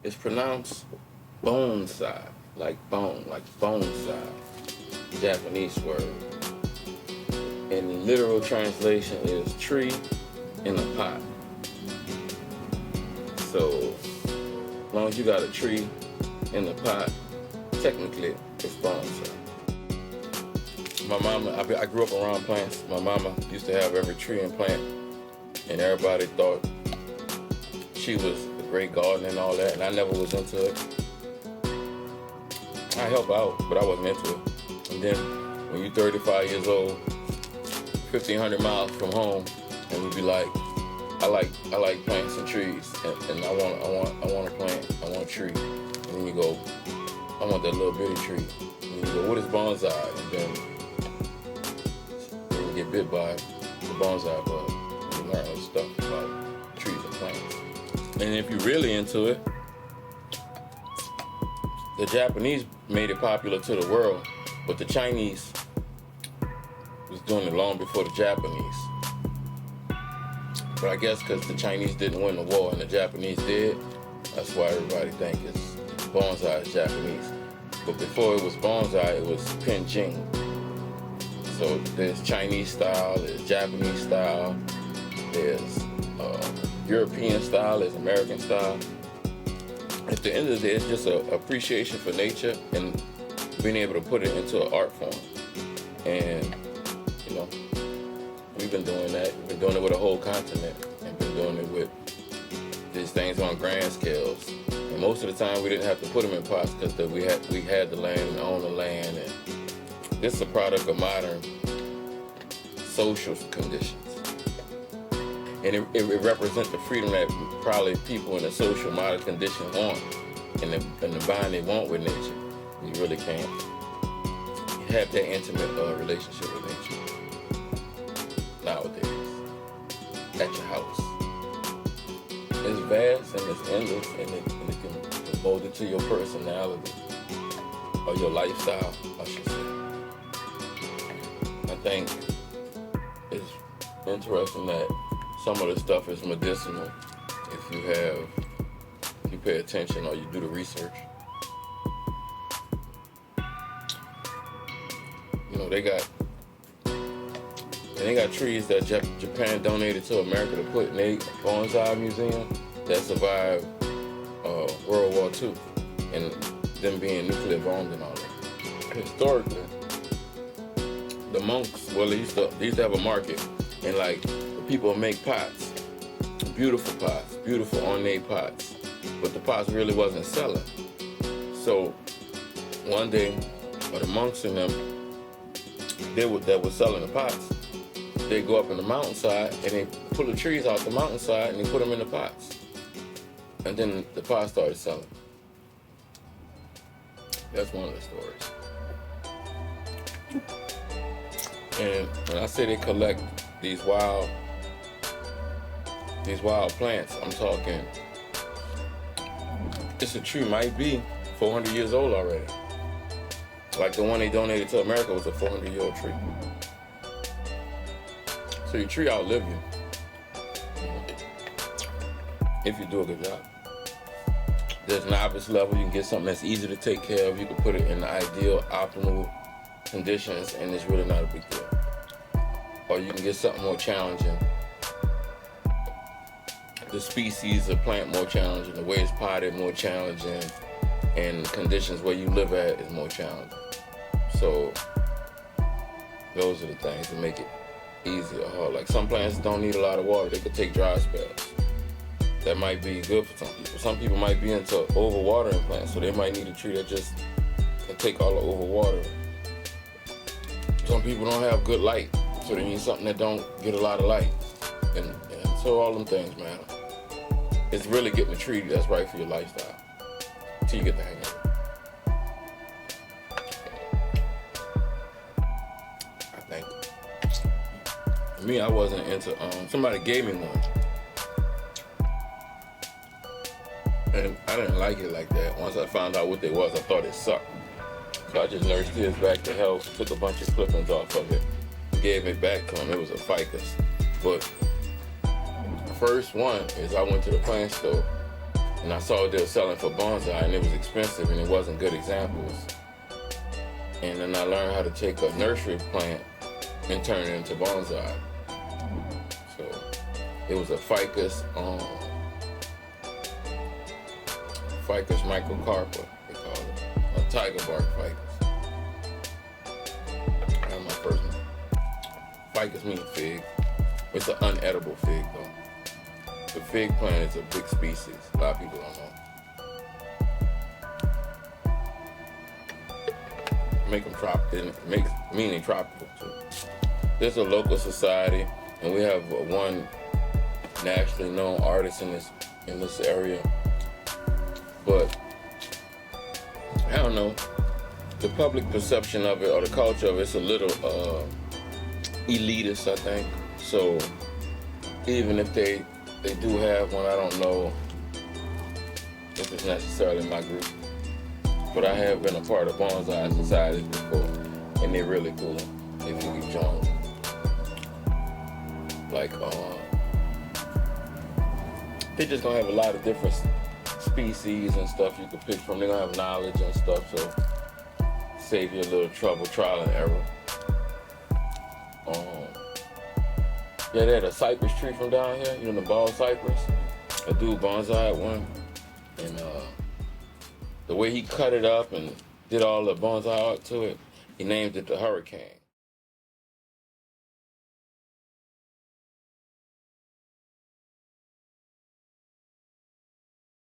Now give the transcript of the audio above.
It's pronounced bonsai, like bone, like bonsai, Japanese word. And the literal translation is tree in a pot. So, as long as you got a tree in the pot, technically it's bonsai. My mama, I grew up around plants. My mama used to have every tree and plant, and everybody thought she was a great gardener and all that, and I never was into it. I help out, but I wasn't into it. And then when you're 35 years old, 1,500 miles from home, and you be like, I like plants and trees, and I want a plant, I want a tree. And then you go, I want that little bitty tree. And you go, what is bonsai? And then you get bit by the bonsai bug. You learn all this stuff about trees and plants. And if you're really into it, the Japanese made it popular to the world, but the Chinese was doing it long before the Japanese. But I guess because the Chinese didn't win the war and the Japanese did, that's why everybody think it's bonsai is Japanese. But before it was bonsai, it was pinjing. So there's Chinese style, there's Japanese style, there's European style, there's American style. At the end of the day, it's just an appreciation for nature and being able to put it into an art form. And, you know, we've been doing that. We've been doing it with a whole continent and been doing it with these things on grand scales. And most of the time, we didn't have to put them in pots because we had the land and owned the land. And this is a product of modern social conditions. And it represents the freedom that probably people in a social modern condition want and the bond they want with nature. You really can't have that intimate relationship with nature nowadays at your house. It's vast and it's endless, and it can mold it to your personality or your lifestyle, I should say. I think it's interesting that some of the stuff is medicinal if you pay attention or you do the research. You know, they got trees that Japan donated to America to put in a bonsai museum that survived World War II and them being nuclear bombed and all that. Historically, the monks, well, they used to have a market, and like the people make pots, beautiful ornate pots, but the pots really wasn't selling. So one day, the monks and them, that were selling the pots, they go up in the mountainside and they pull the trees out the mountainside and they put them in the pots. And then the pots started selling. That's one of the stories. And when I say they collect these wild plants, I'm talking, this a tree might be 400 years old already. Like the one they donated to America was a 400-year-old tree. So your tree outlive you if you do a good job. There's an novice level. You can get something that's easy to take care of. You can put it in the ideal, optimal conditions, and it's really not a big deal. Or you can get something more challenging. The species of plant more challenging, the way it's potted more challenging, and the conditions where you live at is more challenging. So those are the things that make it easy or hard. Like some plants don't need a lot of water. They could take dry spells. That might be good for some people. Some people might be into overwatering plants, so they might need a tree that just can take all the overwatering. Some people don't have good light, so they need something that don't get a lot of light. And so all them things matter. It's really getting a tree that's right for your lifestyle until you get the hang of it. I think. For me, I wasn't into, somebody gave me one. And I didn't like it like that. Once I found out what they was, I thought it sucked. So I just nursed his back to health, took a bunch of clippings off of it, gave it back to him. It was a ficus. But the first one is I went to the plant store And I saw they were selling for bonsai, and it was expensive, and it wasn't good examples. And then I learned how to take a nursery plant and turn it into bonsai. So it was a ficus microcarpa, they call it, a tiger bark ficus. That's my first name. Ficus means fig. It's an unedible fig though. The fig plant is a big species. A lot of people don't know. Make them tropical. It makes meaning tropical too. There's a local society, and we have one nationally known artist in this area. But I don't know, the public perception of it or the culture of it's a little elitist, I think. So even if they do have one, I don't know if it's necessarily my group. But I have been a part of bonsai societies before, and they're really cool if you can join them. Like, they're just gonna have a lot of different species and stuff you can pick from. They're gonna have knowledge and stuff, so save you a little trouble, trial and error. Yeah, they had a cypress tree from down here, you know, the bald cypress. A dude bonsai one, and the way he cut it up and did all the bonsai art to it, he named it the Hurricane.